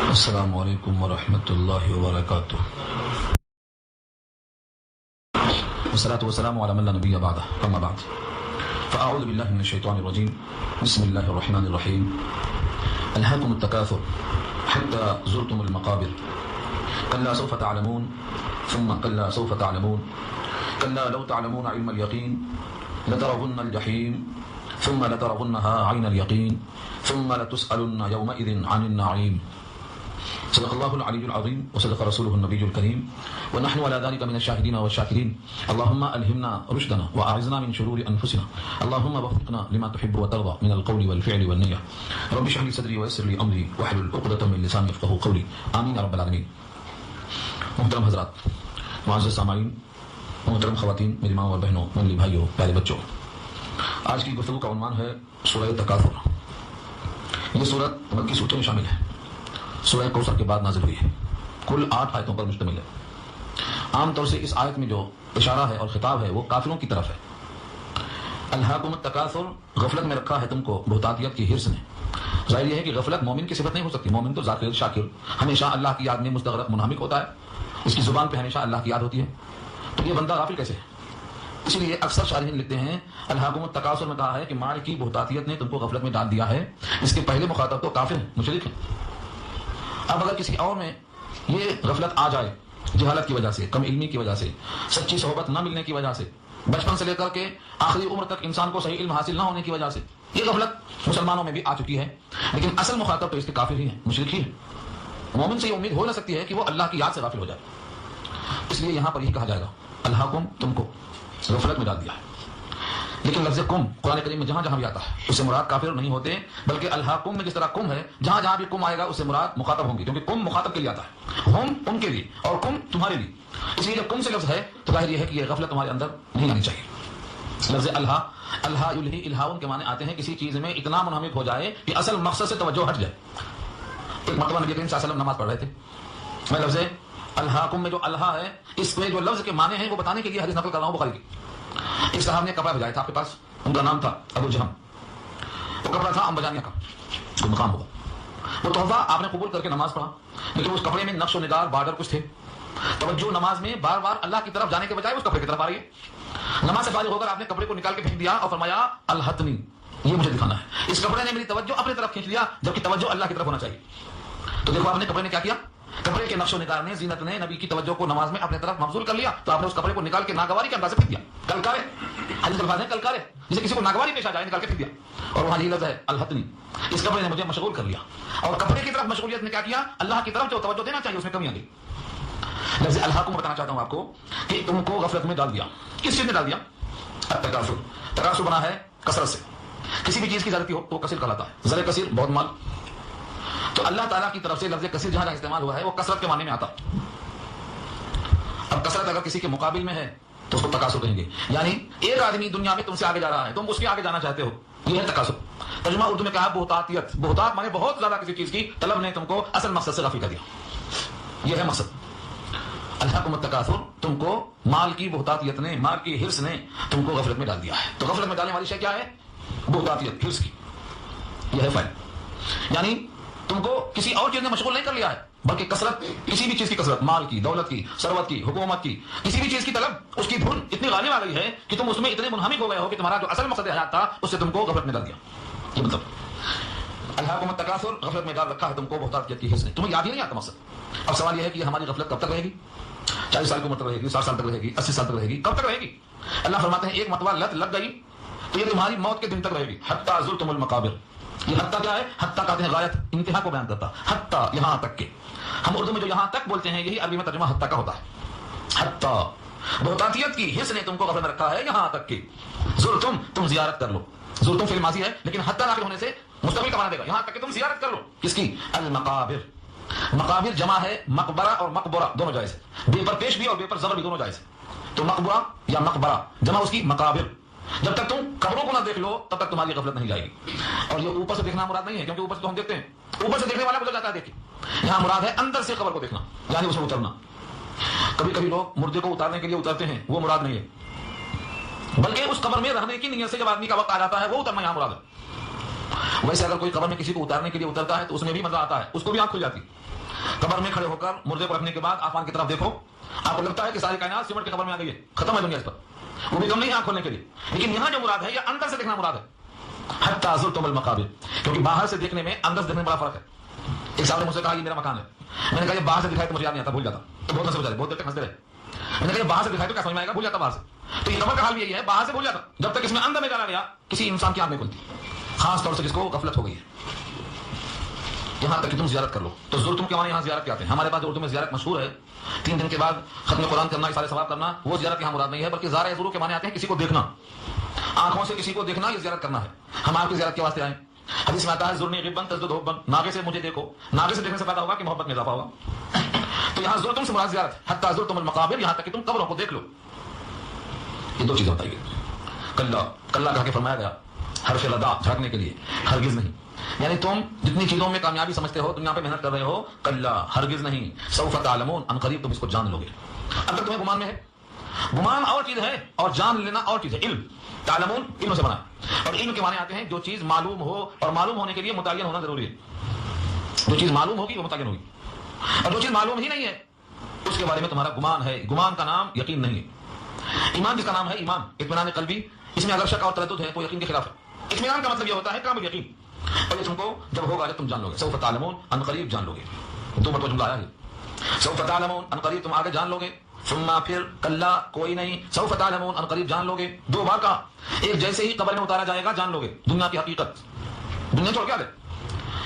السلام علیکم ورحمۃ اللہ وبرکاتہ، والصلاة والسلام علی من لا نبی بعدہ، اما بعد فاعوذ باللہ من الشیطان الرجیم، بسم اللہ الرحمن الرحیم۔ الہاکم التکاثر حتی زرتم المقابر، کلا سوف تعلمون ثم کلا سوف تعلمون، کلا لو تعلمون علم الیقین لترون الجحیم ثم لترونها عین الیقین ثم لتسألن یومئذ عن النعیم۔ صدق اللہ العلی العظیم وصدق رسولہ النبی الکریم ونحن على ذلك من الشاہدین والشاکرین۔ اللہم الہمنا رشدنا واعذنا من شرور انفسنا، اللہم وفقنا لما تحب وترضى من القول والفعل والنیہ۔ رب اشرح لي صدری ويسر لي امری واحلل عقدۃ من لسانی یفقهوا قولی، آمین یا رب العالمین۔ محترم حضرات، معزز سامعین، محترم خواتین، میری ماں اور بہنوں، میرے بھائیوں، پیارے بچوں، آج کی گفتگو کا عنوان ہے سورہ تکاثر۔ یہ سورت مکی صورتوں میں شامل ہے، سورہ کوثر کے بعد نازل ہوئی ہے، کل 8 آیتوں پر مشتمل ہے۔ عام طور سے اس آیت میں جو اشارہ ہے اور خطاب ہے وہ کافروں کی طرف ہے۔ الہاکم التکاثر، غفلت میں رکھا ہے تم کو بہتاتیت کی حرص نے۔ ظاہر یہ ہے کہ غفلت مومن کی صفت نہیں ہو سکتی، مومن تو ذاکر شاکر ہمیشہ اللہ کی یاد میں مستغرق منہمک ہوتا ہے، اس کی زبان پہ ہمیشہ اللہ کی یاد ہوتی ہے، تو یہ بندہ غافل کیسے ہے؟ اس لیے اکثر شارحین لکھتے ہیں الہاکم التکاثر میں کہا ہے کہ مال کی بہتاتیت نے تم کو غفلت میں ڈال دیا ہے، اس کے پہلے مخاطب تو کافر ہیں، مشرک ہیں۔ اب اگر کسی اور میں یہ غفلت آ جائے جہالت کی وجہ سے، کم علمی کی وجہ سے، سچی صحبت نہ ملنے کی وجہ سے، بچپن سے لے کر کے آخری عمر تک انسان کو صحیح علم حاصل نہ ہونے کی وجہ سے، یہ غفلت مسلمانوں میں بھی آ چکی ہے، لیکن اصل مخاطب تو اس کے کافر ہی ہیں، مشرک ہی ہیں۔ مومن سے یہ امید ہو نہ سکتی ہے کہ وہ اللہ کی یاد سے غافل ہو جائے، اس لیے یہاں پر یہی کہا جائے گا الہاکم، تم کو غفلت میں ڈال دیا ہے۔ لیکن لفظ کم قرآن کریم میں جہاں جہاں بھی آتا ہے اس سے مراد کافر نہیں ہوتے، بلکہ الہاکم میں جس طرح کم ہے، جہاں جہاں بھی کم آئے گا اس سے مراد مخاطب ہوں گی، کیونکہ کم مخاطب کے لیے آتا ہے، ہم ان کے لیے اور کم تمہارے لیے۔ اس لیے جب کم سے لفظ ہے تو ظاہر یہ ہے کہ یہ غفلت تمہارے اندر نہیں آنی چاہیے۔ لفظ الہا یلہی، الہاون کے معنی آتے ہیں کسی چیز میں اتنا منہمک ہو جائے کہ اصل مقصد سے توجہ ہٹ جائے۔ ایک مرتبہ نبی کریم صلی اللہ علیہ وسلم نماز پڑھ رہے تھے، میں لفظ الہاکم میں جو الہا ہے اس میں جو لفظ کے معنی ہیں وہ بتانے کے لیے حدیث نقل کر رہا ہوں بخاری کی۔ ایک صاحب نے کپڑا بھیجایا تھا آپ کے پاس، ان کا نام تھا ابو جہم، وہ کپڑا تھا امبجانیہ کا، کوئی مقام ہوگا۔ وہ تحفہ آپ نے قبول کر کے نماز پڑھا، لیکن اس کپڑے میں نقش و نگار بارڈر کچھ تھے، توجہ نماز میں بار بار اللہ کی طرف جانے کے بجائے اس کپڑے کی طرف آ رہی ہے۔ نماز سے فارغ ہو کر آپ نے کپڑے کو نکال کے پھینک دیا اور فرمایا الہتنی، یہ مجھے دکھانا ہے، اس کپڑے نے میری توجہ اپنی طرف کھینچ لیا جبکہ توجہ اللہ کی طرف ہونا چاہیے۔ تو دیکھو آپ نے کپڑے نے کیا کیا، کپڑے کے نقش و نگار نے، زینت نے نبی کی توجہ کو نماز میں اپنے طرف مبذول کر لیا، تو آپ نے اس کپڑے کو نکال کے ناگواری کے انداز سے پھینک دیا، کلکارے، حدیث الفاظ ہیں کلکارے، جسے کسی کو ناگواری پیش آ جائے نکال کے پھینک دیا، اور وہاں یہ لفظ ہے الہتنی، اس کپڑے نے مجھے مشغول کر لیا، اور کپڑے کی طرف مشغولیت نے کیا کیا، اللہ کی طرف جو توجہ دینا چاہیے اس میں کمی آ گئی۔ لفظ الہا کو بتانا چاہتا ہوں آپ کو کہ تم کو غفلت میں ڈال دیا، کس چیز نے ڈال دیا؟ التکاثر، تکاثر بنا ہے کثرت سے، کسی بھی چیز کی زیادتی ہو تو کثیر کہلاتا ہے، زر کثیر بہت مال، تو اللہ تعالیٰ کی طرف سے لفظ کثیر جہاں جہاں استعمال ہوا ہے وہ کثرت کے معنی میں آتا ہے۔ اب کثرت اگر کسی کے مقابل میں ہے تو اس کو تکاثر کہیں گے، یعنی ایک آدمی دنیا میں تم سے آگے جا رہا ہے، تم اس کے آگے جانا چاہتے ہو، یہ ہے تکاثر۔ ترجمہ اردو میں کہا بہتاتیت، بہتات مانے بہت زیادہ کسی چیز کی طلب نے تم کو اصل مقصد سے غافل کر دیا، یہ ہے مقصد۔ الہاکم التکاثر، تم کو مال کی بہتاتیت نے، مال کی حرص نے تم کو غفلت میں ڈال دیا ہے۔ تو غفلت میں ڈالنے والی شے کیا ہے؟ بہتاتیت، حرص کی، یہ ہے فائل، یعنی تم کو کسی اور چیز نے مشغول نہیں کر لیا ہے، بلکہ کثرت، کسی بھی چیز کی کثرت، مال کی، دولت کی، ثروت کی، حکومت کی، کسی بھی چیز کی طلب، اس کی دھن اتنی غالب آ گئی ہے کہ تم اس میں اتنے منہمک ہو گئے ہو کہ تمہارا جو اصل مقصد حیات تھا اس سے تم کو غفلت میں ڈال دیا۔ یہ مطلب الہاکم التکاثر، غفلت میں ڈال رکھا ہے تم کو بہتاتیت کی حرص نے، تمہیں یاد ہی نہیں آتا مقصد۔ اب سوال یہ ہے کہ ہماری غفلت کب تک رہے گی؟ 40 سال کی عمر تک رہے گی، 60 سال تک رہے گی، 80 سال تک رہے گی، کب تک رہے گی؟ اللہ فرماتے ہیں ایک مرتبہ لت لگ گئی تو یہ تمہاری موت کے دن تک رہے گی، حتی زرتم المقابر۔ یہ حتیٰ کیا ہے؟ حتیٰ کہتے ہیں غایت، انتہا کو بیان کرتا، حتیٰ یہاں تک کے۔ ہم اردو میں جو یہاں تک بولتے ہیں یہی عربی میں ترجمہ حتیٰ کا ہوتا ہے۔ حتیٰ بہتاتیت کی حرص نے تم کو غفلت میں رکھا ہے یہاں تک کہ زرتم، تم زیارت کر لو، زرتم فعل ماضی ہے لیکن حتیٰ داخل ہونے سے مستقبل کا معنی دے گا، یہاں تک کہ تم زیارت کر لو، کس کی؟ المقابر۔ مقابر جمع ہے مقبرہ اور مقبرہ، دونوں جائز ہے، بے پر پیش بھی اور بے پر زبر بھی دونوں جائز ہے، تو مقبرہ یا مقبرہ جمع اس کی مقابر۔ جب تک تم قبروں کو نہ دیکھ لو تب تک تمہاری غفلت نہیں جائے گی۔ اور یہ اوپر سے دیکھنا مراد نہیں ہے، کیونکہ اوپر سے تو ہم دیکھتے ہیں، اوپر سے دیکھنے والا گزر جاتا ہے دیکھ کے، یہاں مراد ہے اندر سے قبر کو دیکھنا، یعنی اس میں اترنا۔ کبھی کبھی لوگ مردے کو اتارنے کے لیے اترتے ہیں، وہ مراد نہیں ہے، بلکہ اس قبر میں رہنے کی نیت سے جب آدمی کا وقت آ جاتا ہے وہ اترنا یہاں مراد ہے۔ ویسے اگر کوئی قبر میں کسی کو اتارنے کے لیے اترتا ہے تو اس میں بھی مزہ آتا ہے، اس کو بھی آنکھ کھل جاتی ہے، قبر میں کھڑے ہو کر مردے کو رکھنے کے بعد آسمان کی طرف دیکھو، آپ کو لگتا ہے کہ ساری کائنات سمٹ کے قبر میں آ گئی ہے، ختم ہے دنیا اس پر، وہ بھی کم نہیں ہے آنکھ کھولنے کے لیے. لیکن یہاں جو مراد ہے یہ اندر سے دیکھنا مراد ہے. حتی زرتم المقابر، کیونکہ باہر سے دیکھنے میں اندر سے دیکھنے میں بڑا فرق ہے. ایک صاحب نے مجھ سے کہا یہ میرا مکان ہے، میں نے کہا یہ باہر سے دکھائے تو مجھے یاد نہیں آتا، بھول جاتا، تو بہت ہنسے بجائے بہت دیر تک ہنستے رہے. میں نے کہا یہ باہر سے دکھائے تو کیا سمجھ میں آئے گا، بھول جاتا باہر سے. تو یہ قبر کا حال بھی یہی ہے، باہر سے بھول جاتا جب تک اس میں اندر میں جانا گیا کسی انسان کی آنکھ نہیں کھلتی، خاص طور سے جس کو غفلت ہو گئی ہے. یہاں تک کہ تم زیارت کر لو. تو زرتم کے معنی یہاں زیارت کے آتے ہیں. ہمارے پاس اردو میں زیارت مشہور ہے، 3 دن کے بعد ختم قرآن کرنا، اشارے ثواب کرنا، وہ زیارت یہاں مراد نہیں ہے، بلکہ زارہ یزورو کے معنی آتے ہیں کسی کو دیکھنا، آنکھوں سے کسی کو دیکھنا، یہ زیارت کرنا ہے. ہم آپ کی زیارت کے واسطے آئے. حدیث میں آتا ہے زرنی غبن تزدد حبا، ناگے سے مجھے دیکھو، ناگے سے دیکھنے سے پیدا ہوگا کہ محبت میں اضافہ ہوگا. تو یہاں زرتم سے مراد زیارت ہے. حتی زرتم المقابر، یہاں تک کہ تم قبروں کو دیکھ لو. یہ 2 چیزیں بتائی گئی. کلا، کلا کہا کے فرمایا گیا حرف لدا، جھڑکنے کے لیے، ہرگز نہیں. یعنی تم جتنی چیزوں میں کامیابی سمجھتے ہو، دنیا پہ محنت کر رہے ہو، کلا ہرگز نہیں، سوف تعلمون، ان قریب تم اس کو جان لو گے. اگر تمہیں گمان میں ہے، گمان اور چیز ہے اور جان لینا اور چیز ہے. علم، تعلمون علم سے بنا ہے، اور علم کے معنی آتے ہیں جو چیز معلوم ہو، اور معلوم ہونے کے لیے متعین ہونا ضروری ہے. جو چیز معلوم ہوگی وہ متعین ہوگی، اور جو چیز معلوم ہی نہیں ہے اس کے بارے میں تمہارا گمان ہے. گمان کا نام یقین نہیں ہے. ایمان جس کا نام ہے ایمان، اطمینان قلبی، اس میں اگر شک اور تردد ہے تو یقین کے خلاف ہے. اطمینان کا مطلب یہ ہوتا ہے کامل یقین، اور یہ تم کو جب ہوگا جب تم جان لو گے. سوف تعلمون، ان قریب جان لو گے. 2 مرتبہ جملہ آیا ہے. سوف تعلمون، ان قریب تم آگے جان لو گے. ثم پھر کلا کوئی نہیں، سوف تعلمون، ان قریب جان لو گے. 2 بار کہا. ایک جیسے ہی قبر میں اتارا جائے گا جان لو گے دنیا کی حقیقت. دنیا چھوڑ کے آ گئے،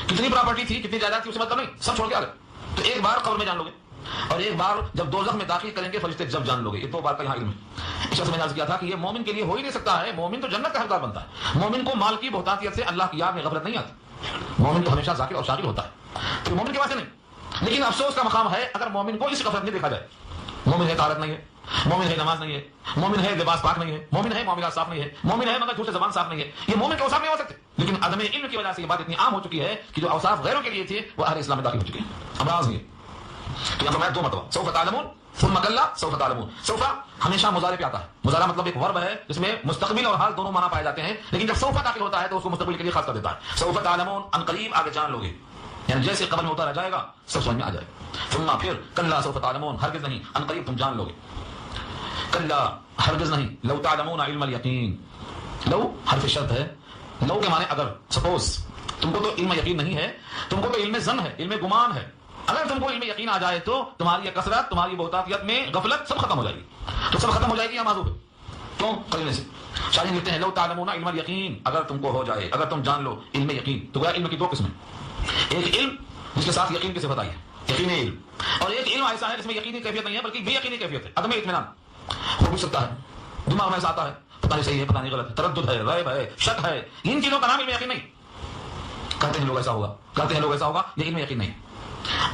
کتنی پراپرٹی تھی، کتنی جائیداد تھی، اس سے مطلب نہیں، سب چھوڑ کے آ گئے. تو ایک بار قبر میں جان لو گے، اور ایک بار جب دوزخ میں داخل کریں گے فرشتے جب جان لو گے. یہ 2 بار کا یہاں علم ہے. اس وقت میں نے عرض کیا تھا کہ یہ مومن کے لیے ہو ہی نہیں سکتا ہے. مومن تو جنت کا حقدار بنتا ہے. مومن کو مال کی بہتاتیت سے اللہ کی یاد میں غفلت نہیں آتی. مومن تو ہمیشہ ذاکر اور شاکر ہوتا ہے، تو مومن کے واسطے نہیں. لیکن افسوس کا مقام ہے اگر مومن کو اس غفلت میں دیکھا جائے. مومن ہے طہارت نہیں ہے، مومن ہے نماز نہیں ہے، مومن ہے لباس پاک نہیں ہے، مومن ہے معاملات صاف نہیں ہے، مومن ہے مگر جھوٹ سے زبان صاف نہیں ہے. یہ مومن کے اوصاف نہیں ہو سکتے. لیکن عدم علم کی وجہ سے یہ بات اتنی عام ہو چکی ہے کہ جو اوصاف غیروں کے لیے تھے وہ اہل اسلام میں داخل ہو چکے ہیں. امراض نہیں. تو یہاں فرمایا 2 مرتبہ سوف تعلمون ثم کلا سوف تعلمون. سوف ہمیشہ مضارع پہ آتا ہے. مضارع مطلب ایک ورب ہے جس میں مستقبل اور حال دونوں معنی پائے جاتے ہیں، لیکن جب سوف داخل ہوتا ہے تو اس کو مستقبل کے لیے خاص کر دیتا ہے. سوف تعلمون، ان قریب آگے جان لو گے، یعنی جیسے قبر میں اتارا جائے گا سب سمجھ میں آ جائے. ثم پھر کلا سوف تعلمون، ہرگز نہیں، ان قریب تم جان لو گے. کلا ہرگز نہیں، لو تعلمون علم الیقین. لو حرف شرط ہے. لو کے معنی اگر. سپوز تم کو تو علم یقین نہیں ہے، تم کو تو علم ظن ہے، علم گمان ہے. اگر تم کو علم یقین آ جائے تو تمہاری یہ کثرت، تمہاری بہتاتیت میں غفلت سب ختم ہو جائے گی. تو سب ختم ہو جائے گی یا معذوب ہے کیوں قرینے سے. شاہین لکھتے ہیں لو تعلمون علم الیقین، اگر تم کو ہو جائے، اگر تم جان لو علم یقین. تو گویا علم کی 2 قسمیں، ایک علم جس کے ساتھ یقین کی صفت آئی ہے، یقینی علم، اور ایک علم ایسا ہے جس میں یقینی کیفیت نہیں ہے بلکہ بے یقینی کیفیت ہے. عدم اطمینان ہو بھی سکتا ہے، دماغ میں ایسا آتا ہے پتہ نہیں صحیح ہے پتہ نہیں غلط ہے، تردد ہے، ریب ہے، شک ہے. ان چیزوں کا نام علم یقین نہیں. کہتے ہیں لوگ ایسا ہوگا، کہتے ہیں لوگ ایسا ہوگا، یہ علم یقین نہیں.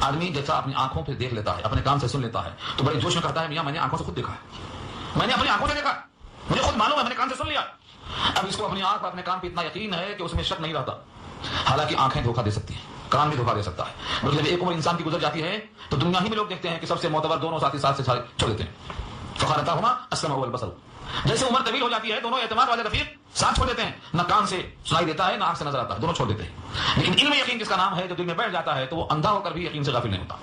آدمی جیسا اپنی آنکھوں پہ دیکھ لیتا ہے، اپنے کان سے سن لیتا ہے، تو بڑے جوش میں کہتا ہے میاں میں نے آنکھوں سے خود دیکھا ہے، میں نے اپنی آنکھوں سے دیکھا، مجھے خود معلوم ہے، میں نے کان سے سن لیا. اب اس کو اپنی آنکھ اور اپنے کان پہ اتنا یقین ہے کہ اس میں شک نہیں رہتا. حالانکہ آنکھیں دھوکہ دے سکتی ہیں، کان بھی دھوکہ دے سکتا ہے. مطلب ایک عمر انسان کی گزر جاتی ہے تو دنیا ہی میں لوگ دیکھتے ہیں کہ سب سے معتبر دونوں ساتھی ساتھ سے چھوڑ دیتے ہیں. فخانتاہما السمع والبصر. جیسے عمر طویل ہو جاتی ہے دونوں اعتماد والے رفیق ساتھ چھوڑ دیتے ہیں، نہ کان سے سنائی دیتا ہے نہ آنکھ سے نظر آتا ہے، دونوں چھوڑ دیتے ہیں. لیکن علم یقین جس کا نام ہے جو دل میں بیٹھ جاتا ہے تو وہ اندھا ہو کر بھی یقین سے غافل نہیں ہوتا.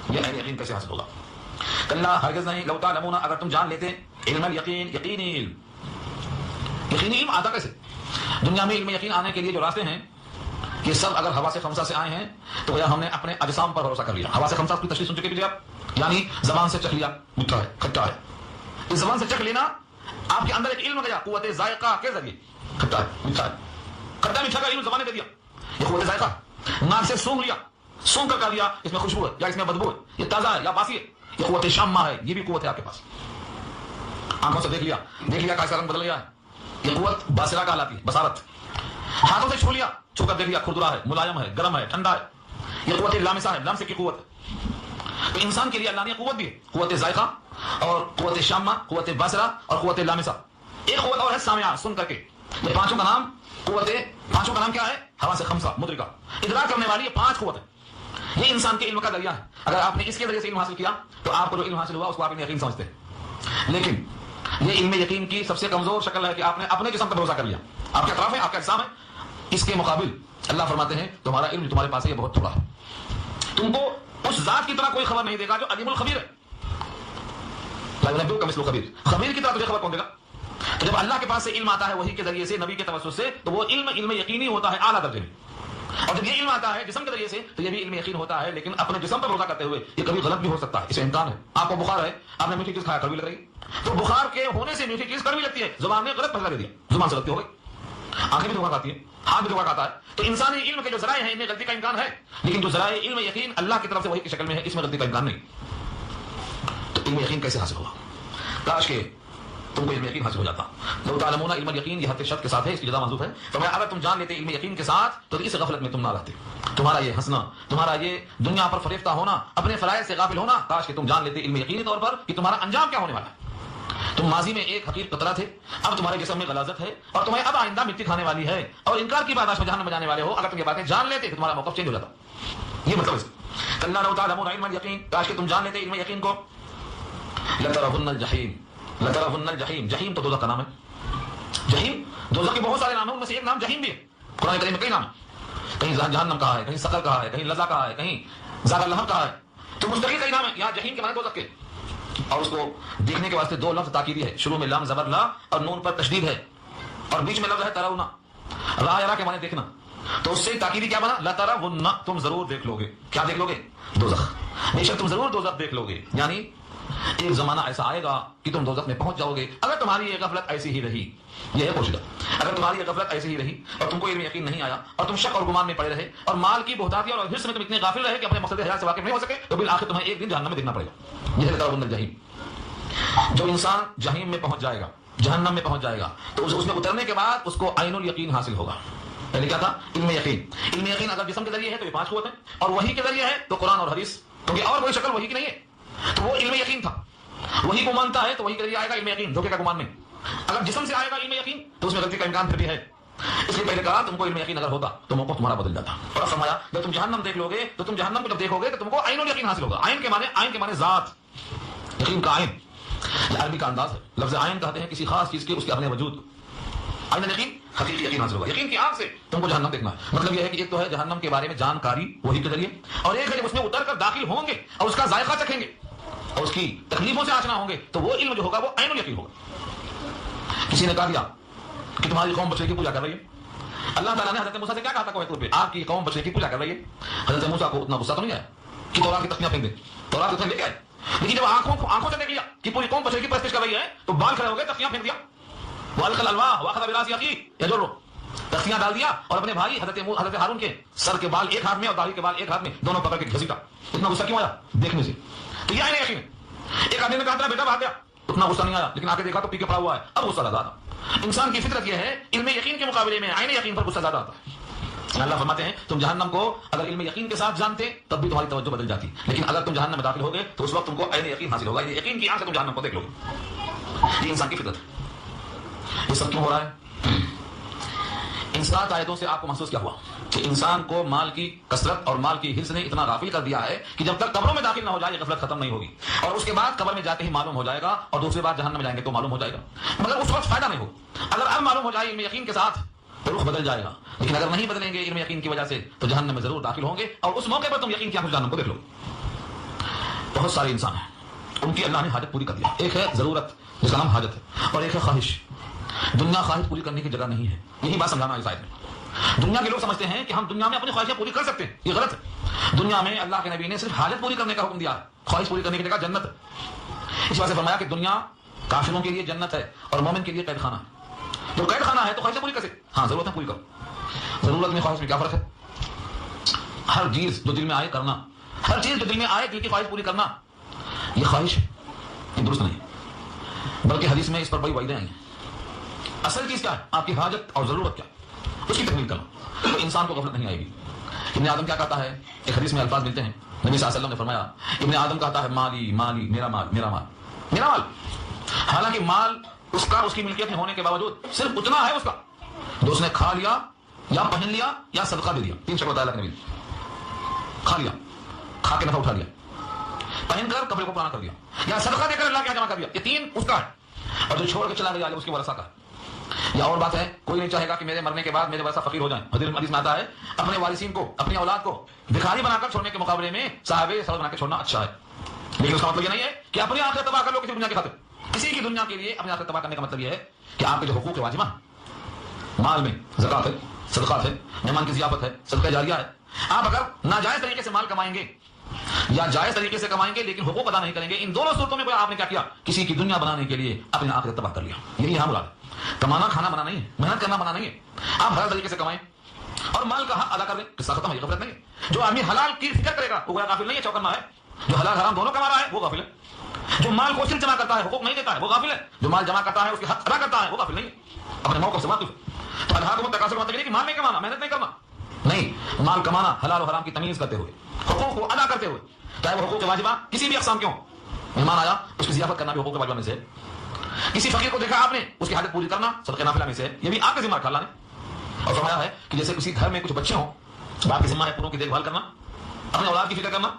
یہ عین یقین کیسے حاصل ہوگا؟ کلا ہرگز نہیں، لو تعلمون اگر تم جان لیتے علم الیقین، یقینی علم. یقینی علم آتا کیسے؟ دنیا میں علم یقین آنے کے لیے جو راستے ہیں یہ سب اگر حواس خمسہ سے آئے ہیں تو گویا ہم نے اپنے اجسام پر بھروسہ کر لیا. حواس خمسہ کی تشریح سن چکے پیچھے آپ، یعنی زبان سے چکھ لیا میٹھا ہے کھٹا ہے. اس زبان سے چکھ لینا آپ کے اندر ایک علم گیا قوت ذائقہ کے ذریعے، کھٹا ہے میٹھا ہے، کھٹا میٹھا کا علم زبان نے دے دیا. یہ قوت ذائقہ. ناک سے سونگھ لیا، سونگ کر دیا اس میں خوشبو ہے یا اس میں بدبو ہے، یہ تازہ ہے یا باسی ہے. یہ قوت شامہ ہے، یہ بھی قوت ہے آپ کے پاس. آنکھوں سے دیکھ لیا کہ اس کا رنگ بدل گیا ہے، یہ قوت باصرہ کہلاتی ہے، بصارت. ہاتھوں سے چھو لیا، چھو کر دیکھ لیا کھردرا ہے، ملائم ہے، گرم ہے، ٹھنڈا ہے، یہ قوت لامسہ ہے، لمس کی قوت ہے. تو انسان کے لیے اللہ نے قوت دی ہے، قوت ذائقہ اور قوت شامہ، قوت باصرہ اور قوت لامسہ. ایک قوت اور ہے سامعہ، سن کر کے. یہ پانچوں کا نام کیا ہے؟ حواس خمسہ مدرکہ، ادراک کرنے والی یہ 5 قوت ہے. یہ انسان کے علم کا ذریعہ ہے. اگر آپ نے اس کے ذریعے سے علم حاصل کیا تو آپ کو جو علم حاصل ہوا اس کو آپ نے یقین سمجھتے ہیں. لیکن یہ علم یقین کی سب سے کمزور شکل ہے کہ آپ نے اپنے جسم پر بھروسہ کر لیا. آپ کے اطراف ہے، آپ کا اجسام ہے. اس کے مقابل اللہ فرماتے ہیں تمہارا علم تمہارے پاس ہے یہ بہت تھوڑا ہے. تم کو اس ذات کی طرح کوئی خبر نہیں دے گا جو علیم الخبیر ہے. لا ينبئك مثل خبیر. خبیر کی طرح تجھے خبر کون دے گا؟ تو جب اللہ کے پاس سے علم آتا ہے وحی کے ذریعے سے، نبی کے توسط سے، تو وہ علم یقینی ہوتا ہے اعلیٰ درجے میں. اور جب یہ علم آتا ہے جسم کے ذریعے سے تو یہ بھی علم یقین ہوتا ہے، لیکن اپنے جسم پر روزہ کرتے ہوئے یہ کبھی غلط بھی ہو سکتا ہے، اس میں امکان ہے. آپ کو بخار ہے، آپ نے میٹھی چیز کھایا، کڑوی لگ رہی، تو بخار کے ہونے سے میٹھی چیز کڑوی لگتی ہے، زبان نے غلط فیصلہ دے دیا، زبان سے غلطی ہو گئی. آنکھیں بھی دھوکہ کھاتی ہیں، ہاتھ بھی دھوکہ کھاتا ہے. تو انسانی علم کے جو ذرائع ہیں ان میں غلطی کا امکان ہے، لیکن جو ذرائع علم یقین اللہ کی طرف سے وحی کی شکل میں ہے، اس میں غلطی کا امکان نہیں. تو علم یقین کیسے حاصل ہوگا؟ کاش کہ تم کو علم یقین حاصل ہو جاتا. لو تعلمون علم الیقین، یہ حرف شرط کے ساتھ ہے، اس کی جزا محذوف ہے. فرمایا اگر تم جان لیتے علم یقین کے ساتھ تو اس غفلت میں تم نہ رہتے. تمہارا یہ ہنسنا، تمہارا یہ دنیا پر فریفتہ ہونا، اپنے فرائض سے غافل ہونا، کاش کہ تم جان لیتے علم یقینی طور پر کہ تمہارا انجام کیا ہونے والا ہے. تم ماضی میں ایک حقیر قطرہ تھے، اب تمہارے جسم میں غلاظت ہے، اور تمہیں اب آئندہ مٹی کھانے والی ہے، اور انکار کی برداشت میں جہنم میں جانے والے ہو. اگر تم یہ باتیں جان لیتے تو تمہارا موقف چینج ہو جاتا. یہ مطلب ہے کلا لو تعلمون علم الیقین، کاش کہ تم جان لیتے علم یقین کو. لترون الجحیم، لترون الجحیم. جحیم تو دوزخ کا نام ہے. جحیم دوزخ کے بہت سارے نام ہیں، ان میں سے ایک نام جحیم بھی ہے. قرآن کریم میں کئی نام ہیں، کہیں جہنم کہا ہے، کہیں سقر کہا ہے، کہیں لظا کہا ہے، کہیں ذات اللہب کہا ہے. تو مستقل کئی نام ہے. یہاں جحیم کے معنی دوزخ کے، اور اس کو دیکھنے کے واسطے دو لفظ تاکیدی ہے. شروع میں لام زبر لا اور نون پر تشدید ہے، اور بیچ میں لفظ ہے ترونا. را یرا کے معنی دیکھنا، تو اس سے تاکیدی کیا بنا؟ لترون، تم ضرور دیکھ لو گے. کیا دیکھ لو گے؟ دوزخ. بے شک تم ضرور دوزخ دیکھ لو گے. یعنی ایک زمانہ ایسا آئے گا کہ تم دوزخ میں پہنچ جاؤ گے اگر تمہاری یہ غفلت ایسی ہی رہی. یہ ہے پوشیدہ. اگر تمہاری یہ غفلت ایسی ہی رہی اور تم کو علم یقین نہیں آیا اور تم شک اور گمان میں پڑے رہے اور مال کی بہتاتی اور حرص میں تم اتنے غافل رہے کہ اپنے مقصد حیات سے واقف نہیں ہو سکے، تو بالآخر تمہیں ایک دن جہنم میں دیکھنا پڑے گا. یہ ہے لترون الجحیم. جو انسان جہنم میں پہنچ جائے گا، جہنم میں پہنچ جائے گا، تو اس میں اترنے کے بعد اس کو عین الیقین حاصل ہوگا. پہلے کیا تھا؟ علم یقین. علم یقین اگر جسم کے ذریعے ہے تو یہ 5 قوت ہیں، اور وحی کے ذریعے ہے تو قرآن اور حدیث، کیونکہ اور کوئی شکل وحی کی نہیں ہے. تو وہ علم یقین تھا. وہی کو مانتا ہے تو وہی کے ذریعے آئے گا علم یقین، دھوکے کا گمان نہیں. اگر جسم سے آئے گا علم یقین تو اس میں غلطی کا امکان پھر بھی ہے. اس لیے پہلے کہا تم کو علم یقین اگر ہوتا تو موقف تمہارا بدل جاتا. اور فرمایا جب تم جہنم دیکھ لو گے تو تم جہنم کو جب دیکھو گے تو تم کو عین الیقین حاصل ہوگا. عین کے معنی ذات، یقین کا عین. یہ عربی کا انداز ہے. لفظ عین کہتے ہیں کسی خاص چیز کے اس کے اپنے وجود. عین یقین، حقیقی یقین حاصل ہوگا. یقین کی آنکھ سے تم کو جہنم دیکھنا ہے. مطلب یہ ہے کہ ایک تو ہے جہنم کے بارے میں جانکاری وحی کے ذریعے، اور ایک ہے جب اس میں اتر کر داخل ہوں گے اور اس کا ذائقہ چکھیں گے اور اس کی تکلیفوں سے آشنا ہوں گے تو وہ علم جو ہوگا وہ عین الیقین ہوگا. کسی نے کہا دیا کہ تمہاری قوم بچڑے کی پوجا کر رہی ہے. اللہ تعالیٰ نے حضرت موسیٰ سے کیا کہا تھا کوہ طور پہ؟ آپ کی قوم بچڑے کی پوجا کر رہی ہے. حضرت موسیٰ کو اتنا غصہ تو نہیں آیا کہ تورات کی تختیاں پھینک دیں، تورات کو لے کے آئے. لیکن جب آنکھوں سے دیکھ لیا کہ پوری قوم بچڑے کی پرستش کر رہی ہے تو بال کھڑے ہو گئے، تختیاں پھینک دیا. وَأَلْقَى الْأَلْوَاحَ وَأَخَذَ بِرَأْسِ أَخِيهِ يَجُرُّهُ، تختیاں ڈال دیا اور اپنے بھائی حضرت ہارون کے سر کے بال ایک ہاتھ میں اور داڑھی کے بال ایک ہاتھ میں، دونوں پکڑ کے گھسیٹا. اتنا غصہ کیوں آیا؟ دیکھنے سے. تو یہ عین یقین ہے. ایک آدمی نے کہا تھا بیٹا بھاگ گیا، اتنا غصہ نہیں آیا، لیکن آ کے دیکھا تو پی کے پڑا ہوا ہے، اب غصہ زیادہ آتا. انسان کی فطرت یہ ہے علم یقین کے مقابلے میں عین یقین پر غصہ زیادہ آتا ہے. اللہ فرماتے ہیں تم جہنم کو اگر علم یقین کے ساتھ جانتے تب بھی تمہاری توجہ بدل جاتی، لیکن اگر تم جہنم میں داخل ہوگے تو اس وقت تم کو عین یقین حاصل ہوگا. یہ یقین کی آنکھ سے تم جہنم کو دیکھ لو گے. یہ انسان کی فطرت ہے. یہ سب کیوں ہو رہا ہے؟ ان 7 آیتوں سے آپ کو محسوس کیا ہوا کہ انسان کو مال کی کثرت اور مال کی حرص نے اتنا غافل کر دیا ہے کہ جب تک قبروں میں داخل نہ ہو جائے یہ غفلت ختم نہیں ہوگی، اور اس کے بعد قبر میں جاتے ہی معلوم ہو جائے گا، اور دوسری بار جہنم میں جائیں گے تو معلوم ہو جائے گا، مگر اس وقت فائدہ نہیں ہوگا. اگر اب معلوم ہو جائے علم یقین کے ساتھ تو رخ بدل جائے گا، لیکن اگر نہیں بدلیں گے علم یقین کی وجہ سے تو جہنم میں ضرور داخل ہوں گے، اور اس موقع پر تم یقین کیا جہنم کو دیکھ لو. بہت سارے انسان ہیں ان کی اللہ نے حاجت پوری کر دیا. ایک ہے ضرورت جس کا نام حاجت ہے، اور ایک ہے خواہش. دنیا خواہش پوری کرنے کی جگہ نہیں ہے. یہی بات سمجھانا اس آیت میں. دنیا کے لوگ سمجھتے ہیں کہ ہم دنیا میں اپنی خواہشیں پوری کر سکتے ہیں، یہ غلط ہے. دنیا میں اللہ کے نبی نے صرف حاجت پوری کرنے کا حکم دیا ہے، خواہش پوری کرنے کی جگہ جنت ہے. اس وجہ سے فرمایا کہ دنیا کافروں کے لیے جنت ہے اور مومن کے لیے قید خانہ ہے. جو قید خانہ ہے تو خواہشیں پوری کر سکتے، ہاں ضرورتیں پوری کرو. ضرورت میں خواہش میں کیا فرق ہے؟ ہر چیز جو دل میں آئے کرنا، ہر چیز جو دل میں آئے دل کی خواہش پوری کرنا، یہ خواہش ہے، یہ درست نہیں. بلکہ حدیث میں اس پر بڑی وعیدیں آئی ہیں. اصل چیز کیا ہے؟ آپ کی حاجت اور ضرورت کیا، اس کی تکمیل کرنا، تو انسان کو غفلت نہیں آئے گی. ابن آدم کیا کہتا ہے؟ ایک حدیث میں الفاظ ملتے ہیں، نبی صلی اللہ علیہ وسلم نے فرمایا ابن آدم کہتا ہے مالی مالی، میرا مال میرا مال میرا مال. حالانکہ مال اس کا اس کی ملکیت میں ہونے کے باوجود صرف اتنا ہے اس کا جو اس نے کھا لیا یا پہن لیا یا صدقہ دے دیا. 3 شکل بتایا اللہ کے نبی. کھا لیا، کھا کے نفع اٹھا لیا، پہن کر کپڑے کو پرانا کر دیا، یا صدقہ دے کر اللہ کے یہاں جمع کر دیا. یہ 3 اس کا ہے، اور جو چھوڑ کے چلا گیا اس کے ورثہ کا. یا اور بات ہے کوئی نہیں چاہے گا کہ میرے مرنے کے بعد میرے ویسا فقیر ہو جائیں. حدیث میں آتا ہے اپنے وارثین کو اپنی اولاد کو بھکاری بنا کر چھوڑنے کے مقابلے میں صاحب ثروت بنا کے چھوڑنا اچھا ہے. لیکن اس کا مطلب یہ نہیں ہے کہ اپنی آخرت تباہ کر لو کسی دنیا کی خاطر. کسی کی دنیا کے لیے اپنی آخرت تباہ کرنے کا مطلب یہ ہے کہ آپ کے جو حقوق واجبہ مال میں زکات ہے, صدقات ہے, مہمان کی ضیافت ہے, صدقہ جاریہ ہے, آپ اگر ناجائز طریقے سے مال کمائیں گے یا جائز طریقے سے کمائیں گے لیکن حقوق ادا نہیں کریں گے, ان دونوں صورتوں میں آپ نے کیا کیا, کسی کی دنیا بنانے کے لیے اپنی آخرت تباہ کر لیا. یہی یہاں مراد ہے. کمانا کھانا بنا نہیں ہے, محنت کرنا بنا نہیں ہے. آپ حلال طریقے سے کمائیں اور مال کا حق ادا کر دیں, قصہ ختم ہے. یہ غفلت نہیں ہے. جو آدمی حلال کی فکر کرے گا وہ غافل نہیں ہے, چوکنا ہے. جو حلال حرام دونوں کما رہا ہے وہ غافل ہے. جو مال کو صرف جمع کرتا ہے حقوق نہیں دیتا ہے وہ غافل ہے. جو مال جمع کرتا ہے اس کے حق ادا کرتا ہے وہ غافل نہیں ہے, اپنے موقع سے واقف ہے. تو الحاق متکاثر کا مطلب نہیں کہ مال نہیں کمانا, محنت نہیں کرنا نہیں, مال کمانا حلال و حرام کی تمیز کرتے ہوئے, حقوق کو ادا کرتے ہوئے, چاہے وہ حقوق واجبہ کسی بھی اقسام کے ہوں. مہمان آیا اس کی ضیافت کرنا بھی حقوق واجبہ میں سے ہے. کسی فقیر کو دیکھا آپ نے اس کی حاجت پوری کرنا صدقہ نافلہ میں سے ہے. یہ بھی آپ کے ذمہ رکھا اللہ نے. اور فرمایا ہے کہ جیسے کسی گھر میں کچھ بچے ہوں تو آپ کی ذمہ ہے پوروں کی دیکھ بھال کرنا, اپنے اولاد کی فکر کرنا.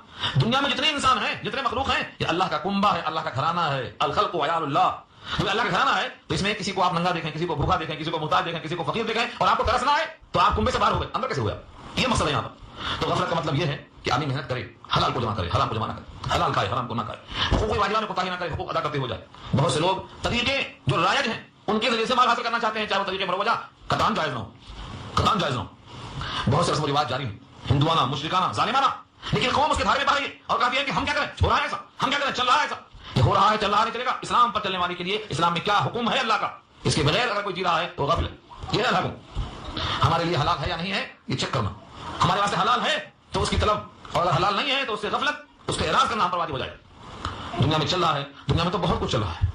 دنیا میں جتنے انسان ہیں جتنے مخلوق ہیں یہ اللہ کا کنبہ ہے, اللہ کا گھرانہ ہے. الخلق عیال اللہ, جو اللہ کا گھرانہ ہے تو اس میں کسی کو آپ ننگا دیکھیں, کسی کو بھوکا دیکھیں, کسی کو محتاج دیکھیں, کسی کو فقیر دیکھیں اور آپ کو ترس نہ آئے تو آپ کنبے سے باہر ہو گئے, اندر کیسے ہوئے آپ. یہ مسئلہ ہے یہاں پر. تو غفلت کا مطلب یہ ہے کہ آدمی محنت کرے, حلال کو جمع کرے, حرام کو جمع نہ کرے, حلال کھائے حرام کو نہ کھائے, حقوق واجبہ میں کوتاہی نہ کرے, حقوق ادا کرتے ہو جائے. بہت سے لوگ طریقے جو رائج ہیں ان کے ذریعے سے مال حاصل کرنا چاہتے ہیں, چاہے وہ طریقے مروجہ قطعاً جائز نہ ہو, قطعاً جائز نہ ہو. بہت سے رسم و رواج جاری ہیں ہندوانہ, مشرکانہ, ظالمانہ, لیکن قوم اس کے دھارے میں پا رہی ہے اور کہتی ہے کہ ہم کیا کریں, ہو رہا ہے ایسا, ہم کیا کریں, چل رہا ہے ایسا. یہ ہو رہا ہے, چل رہا نہیں چلے گا. اسلام پر چلنے والے کے لیے اسلام میں کیا حکم ہے اللہ کا, اس کے بغیر اگر کوئی جی رہا ہے تو غافل ہے. یہ ہے حکم. ہمارے لیے حلال ہے یا نہیں ہے یہ چیک کرنا. ہمارے واسطے حلال ہے تو اس کی طلب, اور اگر حلال نہیں ہے تو اس سے غفلت, اس کا اعراض کرنا ہم پر واجب ہو جائے. دنیا میں چل رہا ہے, دنیا میں تو بہت کچھ چل رہا ہے,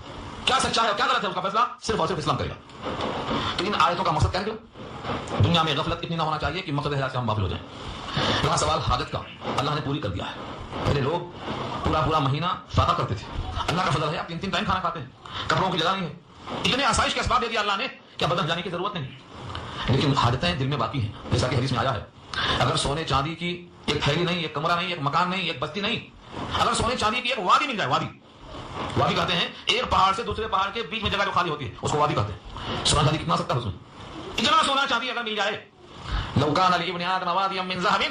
کیا سچا ہے اور کیا غلط ہے اس کا فیصلہ صرف اور صرف اسلام کرے گا. تو ان آیتوں کا مقصد کیا نکلا, دنیا میں غفلت اتنی نہ ہونا چاہیے کہ مقصد حیات سے ہم غافل ہو جائیں. یہاں سوال حاجت کا اللہ نے پوری کر دیا ہے. پہلے لوگ پورا مہینہ فاقہ کرتے تھے, اللہ کا فضل ہے آپ 3 ٹائم کھانا کھاتے ہیں, کپڑوں کی جگہ نہیں ہے, اتنے آسائش کے اسباب دے دیا اللہ نے, کیا بدل جانے کی ضرورت نہیں. لیکن حاجتیں دل میں باقی ہیں, جیسا کہ حدیث میں آیا ہے اگر سونے چاندی کی ایک تھیلی نہیں, ایک کمرہ نہیں, ایک مکان نہیں, ایک بستی نہیں, اگر سونے چاندی کی ایک وادی مل جائے, وادی کہتے ہیں ایک پہاڑ سے دوسرے پہاڑ کے بیچ میں جگہ جو خالی ہوتی ہے اس کو وادی کہتے ہیں. سونا چاندی کتنا سکتا ہے اس میں, اتنا سونا چاندی اگر مل جائے, لو کان لابن آدم وادیا من ذهب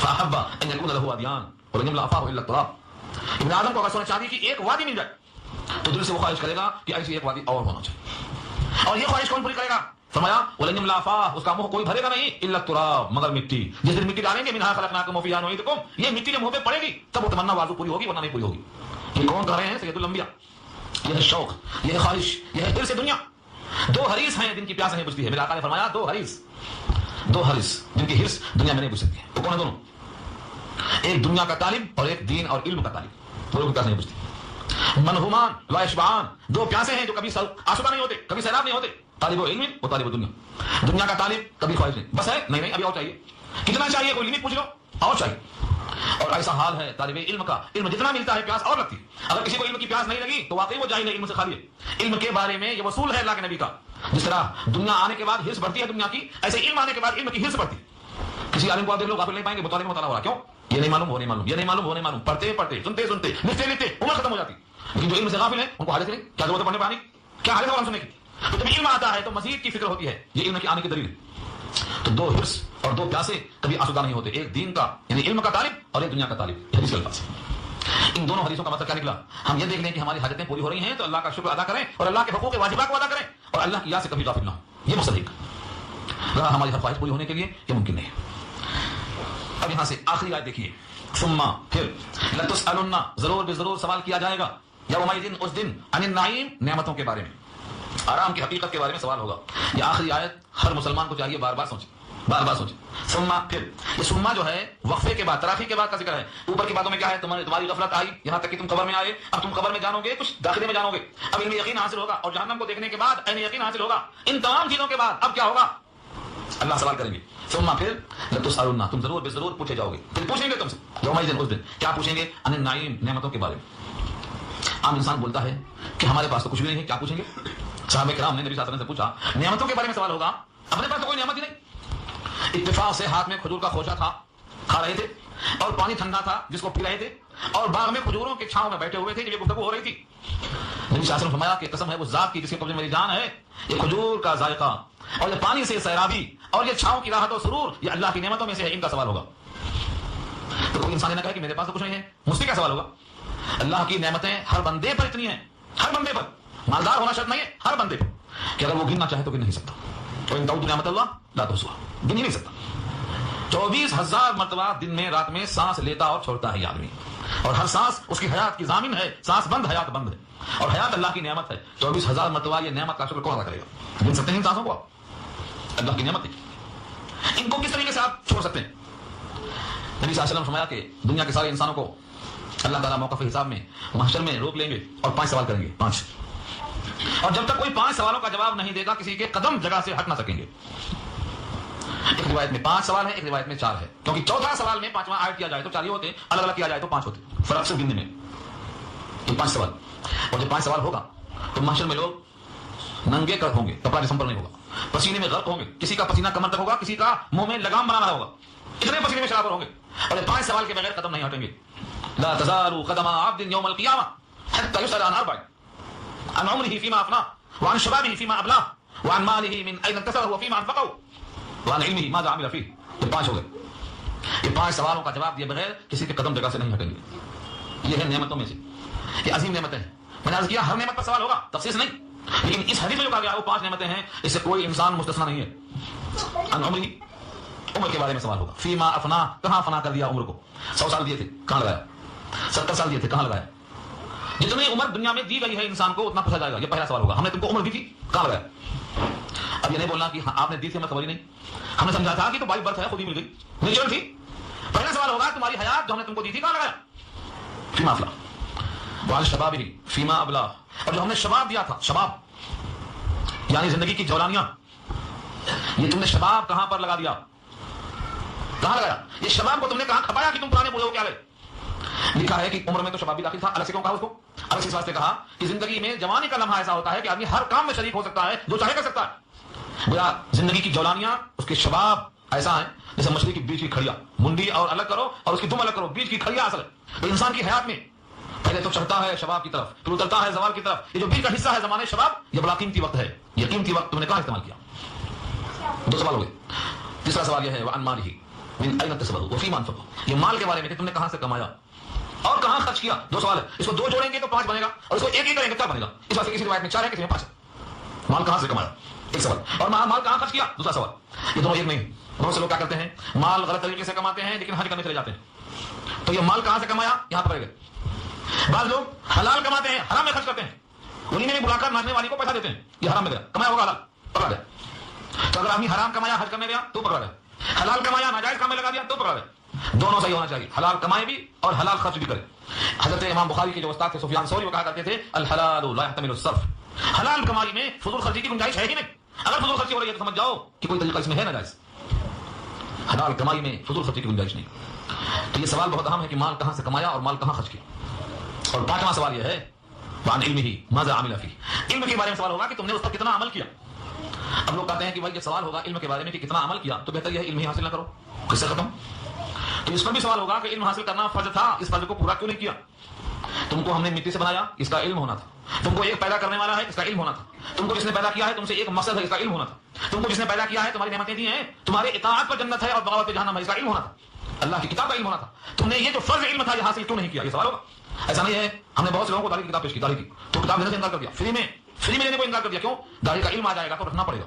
فاحب ان يكون له واديان ولم يملا فاه الا التراب. ابن آدم کو اگر سونا چاندی کی ایک وادی مل جائے تو دل سے وہ خواہش کرے گا کہ ایسی ایک وادی اور ہونا چاہیے. اور یہ خواہش کون پوری کرے گا, فرمایا ولن يملا فاه, اس کا منہ کوئی بھرے گا نہیں, الا التراب, مگر مٹی. جس دن مٹی ڈالیں گے منها خلقناكم وفيها نعيدكم, یہ مٹی جب منہ پہ پڑے گی تب وہ تمنا بازو پوری ہوگی ورنہ نہیں پوری ہوگی. یہ کون کہہ رہے ہیں, سید الانبیاء. یہ ہے شوق, یہ ہے خواہش, یہ ہے دل سے دنیا. 2 حریص ہیں جن کی پیاس نہیں بجھتی ہے. میرے آقا نے فرمایا 2 حریص جن کی حرص دنیا میں نہیں بجھ سکتی ہے. وہ کون ہے دونوں, ایک دنیا کا طالب اور ایک دین اور علم کا طالب. دونوں کی پیاس نہیں بجھتی. منہومان لا یشبعان, 2 پیاسے ہیں جو کبھی آسودہ نہیں ہوتے, کبھی سیراب نہیں ہوتے. طالب علم و طالب دنیا. دنیا کا طالب کبھی خواہش نہیں, بس ہے نہیں ابھی اور چاہیے, کتنا چاہیے, کوئی لمٹ پوچھ لو, اور چاہیے. اور ایسا حال ہے طالب علم کا, علم جتنا ملتا ہے پیاس اور لگتی ہے. اگر کسی کو علم کی پیاس نہیں لگی تو واقعی وہ جاہل ہے, علم سے خالی ہے. علم کے بارے میں یہ وصول ہے اللہ کے نبی کا. جس طرح دنیا آنے کے بعد حرص بڑھتی ہے دنیا کی, ایسے علم آنے کے بعد علم کی حرص بڑھتی ہے. کسی عالم کو آپ دیکھ لو غافل نہیں پائیں گے, مطالعہ ہو رہا, کیوں, یہ نہیں معلوم, وہ نہیں معلوم, یہ نہیں معلوم, وہ نہیں معلوم, پڑھتے سنتے لکھتے عمر ختم ہو جاتی. لیکن جو علم سے غافل ہے ان کو حاجت نہیں, کیا ضرورت ہے پڑھنے پڑھانے, کیا حاجت ہے قرآن سننے کی. تو جب علم آتا ہے تو مزید کی فکر ہوتی ہے, یہ علم کے آنے کی دلیل ہے. تو 2 حرص اور 2 پیاسے کبھی آسودہ نہیں ہوتے, ایک دین کا یعنی علم کا طالب اور ایک دنیا کا طالب. یہ حدیث کے الفاظ. ان دونوں حدیثوں کا مطلب کیا نکلا, ہم یہ دیکھ لیں کہ ہماری حاجتیں پوری ہو رہی ہیں تو اللہ کا شکر ادا کریں اور اللہ کے حقوق واجبات کو ادا کریں اور اللہ کی یاد سے کبھی غافل نہ ہو. یہ مقصد ہے. ہماری ہر خواہش پوری ہونے کے لیے یہ ممکن نہیں ہے. اب یہاں سے آخری آیت دیکھیے, ثم پھر لتسألن, ضرور بے ضرور سوال کیا جائے گا, یومئذ اس دن, عن النعیم, نعمتوں کے بارے میں, آرام کی حقیقت کے بارے میں سوال ہوگا. یہ آخری آیت ہر مسلمان کو چاہیے بار بار سوچے. ثم پھر, یہ ثم جو ہے وقفے کے بعد, تراخی کے بعد کا ذکر ہے. اوپر کی باتوں میں کیا ہے, تمہاری غفلت آئی یہاں تک کہ تم قبر میں آئے, اب تم قبر میں جانو گے, کچھ داخلے میں جانو گے, اب علم یقین حاصل ہوگا, اور جہنم کو دیکھنے کے بعد عین یقین حاصل ہوگا. ان تمام چیزوں کے بعد اب کیا ہوگا, اللہ سوال کریں گے. ثم پھر لتسألن, تم ضرور بے ضرور پوچھے جاؤ گے. پھر پوچھیں گے تم سے یومئذ, اس دن کیا پوچھیں گے, عن النعیم, نعمتوں کے بارے میں. عام انسان بولتا ہے کہ ہمارے پاس تو کچھ بھی نہیں ہے, کیا پوچھیں گے. صحابہ کرام نے نبی صلی اللہ علیہ وسلم سے پوچھا, نعمتوں کے بارے میں سوال ہوگا, اپنے پاس تو کوئی نعمت ہی نہیں. اتفاق سے ہاتھ میں کھجور کا خوشہ تھا, کھا رہے تھے, اور پانی ٹھنڈا تھا جس کو پی رہے تھے, اور باغ میں کھجوروں کے چھاؤں میں بیٹھے ہوئے تھے جب یہ گفتگو ہو رہی تھی. نبی صلی اللہ علیہ وسلم فرمایا کہ قسم ہے وہ ذات کی جس کے قبضے میں میری جان ہے, یہ کھجور کا ذائقہ اور یہ پانی سے سیرابی اور یہ چھاؤں کی راحت و سرور، یہ اللہ کی نعمتوں میں سے ہے، ان کا سوال ہوگا۔ تو کوئی انسان یہ نہ کہے کہ میرے پاس تو کچھ نہیں ہے، مجھ سے کیا سوال ہوگا؟ اللہ کی نعمتیں ہر بندے پر اتنی ہیں، ہر بندے پر، مالدار ہونا شرط نہیں ہے، ہر بندے پر، کہ اگر وہ گننا چاہے تو گن نہیں سکتا۔ تو ان تعدوا نعمت اللہ لا تحصوها، گن ہی نہیں سکتا۔ 24,000 مرتبہ دن میں رات میں سانس لیتا اور چھوڑتا ہے یہ آدمی، اور ہر سانس اس کی حیات کی ضامن ہے، سانس بند حیات بند ہے، اور حیات اللہ کی نعمت ہے۔ 24,000 مرتبہ یہ نعمت کا شکر کون ادا کرے گا؟ گن سکتے ہیں ان سانسوں کو آپ؟ اللہ کی نعمت ہے، ان کو کس طریقے سے آپ چھوڑ سکتے ہیں؟ نبی صلی اللہ علیہ وسلم فرمایا کہ دنیا کے سارے انسانوں کو اللہ تعالیٰ موقف حساب میں محشر میں روک لیں گے اور 5 سوال کریں گے، 5، اور جب تک کوئی 5 سوالوں کا جواب نہیں دے گا کسی کے قدم جگہ سے ہٹ نہ سکیں گے۔ ایک روایت میں 5 سوال ہے، ایک روایت میں 4 ہے، کیونکہ چوتھا سوال میں 5واں ایڈ کیا جائے تو 4 ہی ہوتے، الگ الگ کیا جائے تو 5 ہوتے، فرق صرف گننے میں۔ یہ 5 سوال، اور جب 5 سوال ہوگا تو محشر میں لوگ ننگے ہوں گے، کپڑا جسم پر نہیں ہوگا، پسینے میں غرق ہوں گے، کسی کا پسینہ کمر تک ہوگا، کسی کا منہ میں لگام بنانا ہوگا، اتنے پسینے میں شرابور ہوں گے، اور یہ 5 سوال کے بغیر قدم نہیں ہٹیں گے۔ لا تزال قدم عبد يوم القيامة حتى يسأل عن 4، عن عمره فيما أفناه، وعن شبابه فيما أبلاه، وعن ماله من أين اكتسبه وفيما أنفقه، وعن علمه ماذا عمل فيه۔ یہ 5 ہو گئے، یہ 5 سوالوں کا جواب دیے بغیر کسی کے قدم جگہ سے نہیں ہٹیں گے۔ یہ ہے نعمتوں میں سے، یہ عظیم نعمتیں ہیں۔ میں نے عرض کیا ہر نعمت پر سوال ہوگا، تفصیل سے نہیں، لیکن اس حدیث میں جو کہا گیا وہ 5 نعمتیں ہیں، اس سے کوئی انسان مستثنا نہیں ہے۔ عن عمره، عمر کے بارے میں سوال ہوگا، فیما افنا، کہاں فنا کر دیا عمر کو، 100 سال دیے تھے کہاں لگایا، 70 سال دیے تھے کہاں لگایا، جتنی عمر دنیا میں دی گئی ہے انسان کو اتنا پوچھا جائے گا۔ یہ پہلا سوال ہوگا، ہم نے تم کو عمر دی تھی کہاں لگایا۔ اب یہ نہیں بولنا کہ آپ نے دی تھی ہمیں خبر ہی نہیں، ہم نے سمجھا تھا کہ تو بائی برتھ ہے، خود ہی مل گئی، نیچرل تھی۔ پہلا سوال ہوگا تمہاری حیات جو ہم نے تم کو دی تھی کہاں لگایا، فیما افلا، وعن شبابہ فیما ابلا، اور جو ہم نے شباب دیا تھا، شباب یعنی زندگی کی جولانیاں، یہ تم نے شباب کہاں پر لگا دیا، کہاں لگایا، یہ شباب کو تم نے کہاں کھپایا کہ تم پرانے بوڑھے ہو کیا گئے۔ لکھا ہے کہ عمر میں تو شباب بھی داخل تھا، الگ سے کیوں کہا اس کو، الگ سے اس واسطے کہا کہ زندگی میں جوانی کا لمحہ ایسا ہوتا ہے کہ آدمی ہر کام میں شریک ہو سکتا ہے، جو چاہے کر سکتا ہے۔ گویا زندگی کی جولانیاں، اس کے شباب ایسا ہیں جیسے مچھلی کی بیچ کی کھڑیا، منڈی اور الگ کرو اور اس کی دم الگ کرو، بیچ کی کھڑیا اصل ہے۔ انسان کی حیات میں پہلے تو چڑھتا ہے شباب کی طرف، پھر اترتا ہے زوال کی طرف، یہ جو بیچ کا حصہ ہے زمانے شباب، یہ بڑا قیمتی وقت ہے۔ یہ قیمتی وقت تم نے کہاں استعمال کیا؟ 2 سوال ہو گئے۔ تیسرا سوال یہ ہے وعن مالہ من أين اكتسبه وفيما أنفقه، یہ مال کے بارے میں کہ تم نے کہاں سے کمایا اور کہاں خرچ کیا۔ 2 سوال ہے، اس کو 2 جوڑیں گے تو 5 بنے گا، اور اس کو ایک کریں گے کیا بنے گا۔ اس واسطے کسی روایت میں 4 ہے، کسی میں 5 ہے۔ مال کہاں سے کمایا، ایک سوال، اور مال کہاں خرچ کیا، دوسرا سوال۔ یہ دونوں ایک نہیں۔ بہت سے لوگ کیا کرتے ہیں، مال غلط طریقے سے کماتے ہیں لیکن حج کرنے چلے جاتے ہیں، تو یہ مال کہاں سے کمایا یہاں پڑے گئے۔ بعض لوگ حلال کماتے ہیں، حرام میں خرچ کرتے ہیں، ولیمے میں بلا کر ناچنے والی کو پیسہ دیتے ہیں، یہ حرام میں گیا، کمایا ہوگا حلال، پکڑا گیا۔ تو اگر آدمی حرام کمایا حج کرنے گیا تو پکڑا گیا، حلال کمایا ناجائز کام میں لگا دیا تو پکڑا گیا۔ دونوں صحیح ہونا چاہیے، حلال کمائے بھی اور حلال خرچ بھی کرے۔ حضرت امام بخاری کے جو استاد تھے سفیان ثوری، وہ کہا کرتے تھے الحلال لا يحتمل الصرف، حلال کمائی میں فضول خرچی کی گنجائش ہے ہی نہیں۔ اگر فضول خرچی ہو رہی ہے تو سمجھ جاؤ کہ کوئی طریقہ اس میں ہے ناجائز، حلال کمائی میں فضول خرچی کی گنجائش نہیں۔ تو یہ سوال بہت اہم ہے کہ مال کہاں سے کمایا اور مال کہاں خرچ کیا۔ اور 5واں سوال یہ ہے وعن علمہ ماذا عمل فیہ، علم کے بارے میں سوال ہوگا کہ تم نے اس پر کتنا عمل کیا۔ اب لوگ کہتے ہیں کہ بھائی جب سوال ہوگا علم کے بارے میں کہ کتنا عمل کیا تو بہتر یہ ہے علم ہی حاصل نہ کرو، اس سے ختم۔ تو اس پر بھی سوال ہوگا کہ علم حاصل کرنا فرض تھا، اس فرض کو پورا کیوں نہیں کیا۔ تم کو ہم نے مٹی سے بنایا، اس کا علم ہونا تھا۔ تم کو ایک پیدا کرنے والا ہے، اس کا علم ہونا تھا۔ تم کو جس نے پیدا کیا ہے تم سے ایک مقصد ہے، اس کا علم ہونا تھا۔ تم کو جس نے پیدا کیا ہے تمہاری نعمتیں دی ہیں، تمہارے اطاعت پر جنت ہے اور بغاوت پہ جہنم ہے، اس کا علم ہونا تھا۔ اللہ کی کتاب کا علم ہونا تھا۔ تم نے یہ جو فرض علم تھا یہ حاصل کیوں نہیں کیا، یہ سوال ہوگا۔ ایسا نہیں ہے، ہم نے بہت سے لوگوں کو داڑھی کی کتاب پیش کی، داڑھی کی تو کتاب لینے سے انکار کر دیا، فری میں لینے کو انکار کر دیا۔ کیوں؟ داڑھی کا علم آ جائے گا تو رکھنا پڑے گا۔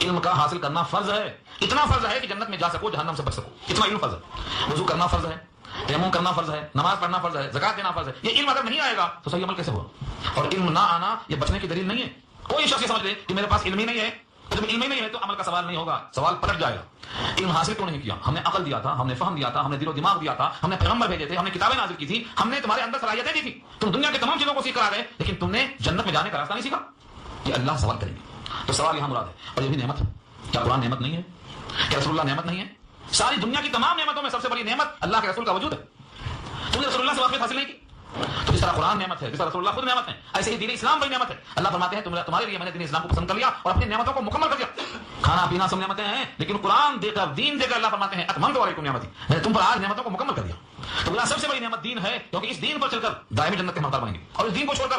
علم کا حاصل کرنا فرض ہے، اتنا فرض ہے کہ جنت میں جا سکو، جہنم سے بچ سکو، اتنا علم فرض ہے۔ وضو کرنا فرض ہے، تیمم کرنا فرض ہے، نماز پڑھنا فرض ہے، زکات دینا فرض ہے۔ یہ علم اگر نہیں آئے گا تو صحیح عمل کیسے ہوگا؟ اور علم نہ آنا یہ بچنے کی دلیل نہیں ہے۔ کوئی شخص یہ سمجھ لے کہ میرے پاس علم ہی نہیں ہے، جب علم ہی نہیں ہے تو عمل کا سوال نہیں ہوگا، سوال پلٹ جائے گا۔ علم حاصل کیوں نہیں کیا؟ ہم نے عقل دیا تھا، ہم نے فہم دیا تھا، ہم نے دل و دماغ دیا تھا، ہم نے پیغمبر بھیجے تھے، ہم نے کتابیں نازل کی تھی، ہم نے تمہارے اندر صلاحیتیں دی تھی، تم دنیا کے تمام چیزوں کو سیکھ کر آ گئے، لیکن تم نے جنت میں جانے کا راستہ نہیں سیکھا۔ یہ اللہ سوال کریں گے، تو سوال یہاں مراد ہے۔ اور یہ بھی نعمت ہے، کیا قرآن نعمت نہیں ہے؟ کیا رسول اللہ نعمت نہیں ہے؟ ساری دنیا کی تمام نعمتوں میں سب سے بڑی نعمت اللہ کے رسول کا وجود ہے۔ تم نے رسول اللہ سے واقفیت حاصل نہیں کی، تو جس طرح قرآن نعمت ہے، جس طرح رسول اللہ خود نعمت ہے، ایسے ہی دین اسلام بڑی نعمت ہے۔ اللہ فرماتے ہیں تمہارے لیے میں نے دین اسلام کو پسند کر لیا اور اپنی نعمتوں کو مکمل کر دیا۔ کھانا پینا سب نعمتیں ہیں، لیکن قرآن دے کر، دین دے کر اللہ فرماتے ہیں اتممت علیکم نعمتی، میں نے تم پر آج نعمتوں کو مکمل کر دیا۔ تو اللہ سب سے بڑی نعمت دین ہے، کیونکہ اس دین پر چل کر دائمی جنت کے حقدار بنیں گے، اور اس دین کو چھوڑ کر